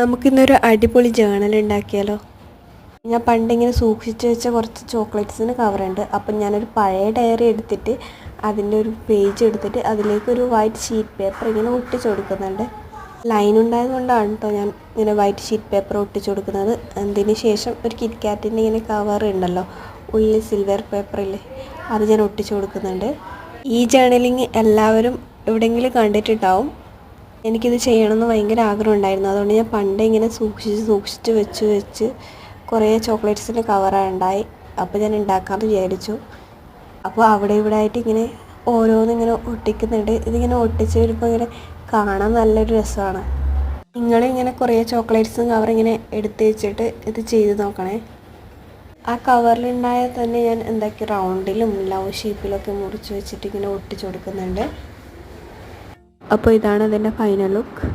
നമുക്കിന്നൊരു അടിപൊളി ജേണൽ ഉണ്ടാക്കിയാലോ? ഞാൻ പണ്ടിങ്ങനെ സൂക്ഷിച്ച് വെച്ച കുറച്ച് ചോക്ലേറ്റ്സിന് കവറുണ്ട്. അപ്പം ഞാനൊരു പഴയ ഡയറി എടുത്തിട്ട് അതിൻ്റെ ഒരു പേജ് എടുത്തിട്ട് അതിലേക്കൊരു വൈറ്റ് ഷീറ്റ് പേപ്പർ ഇങ്ങനെ ഒട്ടിച്ചു കൊടുക്കുന്നുണ്ട്. ലൈൻ ഉണ്ടായതുകൊണ്ടാണ് കേട്ടോ ഞാൻ ഇങ്ങനെ വൈറ്റ് ഷീറ്റ് പേപ്പർ ഒട്ടിച്ചു കൊടുക്കുന്നത്. അതിന് ശേഷം ഒരു കിറ്റ് കാറ്റിൻ്റെ ഇങ്ങനെ കവർ ഉണ്ടല്ലോ, ഉള്ളിൽ സിൽവർ പേപ്പറിൽ, അത് ഞാൻ ഒട്ടിച്ചു കൊടുക്കുന്നുണ്ട്. ഈ ജേണലിങ് എല്ലാവരും എവിടെയെങ്കിലും കണ്ടിട്ടുണ്ടാവും. എനിക്കിത് ചെയ്യണമെന്ന് ഭയങ്കര ആഗ്രഹം ഉണ്ടായിരുന്നു. അതുകൊണ്ട് ഞാൻ പണ്ടേ ഇങ്ങനെ സൂക്ഷിച്ച് വെച്ച് കുറേ ചോക്ലേറ്റ്സിൻ്റെ കവറുണ്ടായി. അപ്പോൾ ഞാൻ ഉണ്ടാക്കാമെന്ന് വിചാരിച്ചു. അപ്പോൾ അവിടെ ഇവിടെ ആയിട്ട് ഇങ്ങനെ ഓരോന്നിങ്ങനെ ഒട്ടിക്കുന്നുണ്ട്. ഇതിങ്ങനെ ഒട്ടിച്ച് വരുമ്പോൾ ഇങ്ങനെ കാണാൻ നല്ലൊരു രസമാണ്. നിങ്ങളിങ്ങനെ കുറേ ചോക്ലേറ്റ്സും കവറിങ്ങനെ എടുത്ത് വെച്ചിട്ട് ഇത് ചെയ്ത് നോക്കണേ. ആ കവറിലുണ്ടായ തന്നെ ഞാൻ എന്താക്കി റൗണ്ടിലും ലവ് ഷേപ്പിലൊക്കെ മുറിച്ച് വെച്ചിട്ട് ഇങ്ങനെ ഒട്ടിച്ചു കൊടുക്കുന്നുണ്ട്. അപ്പോൾ ഇതാണ് അതിൻ്റെ ഫൈനൽ ലുക്ക്.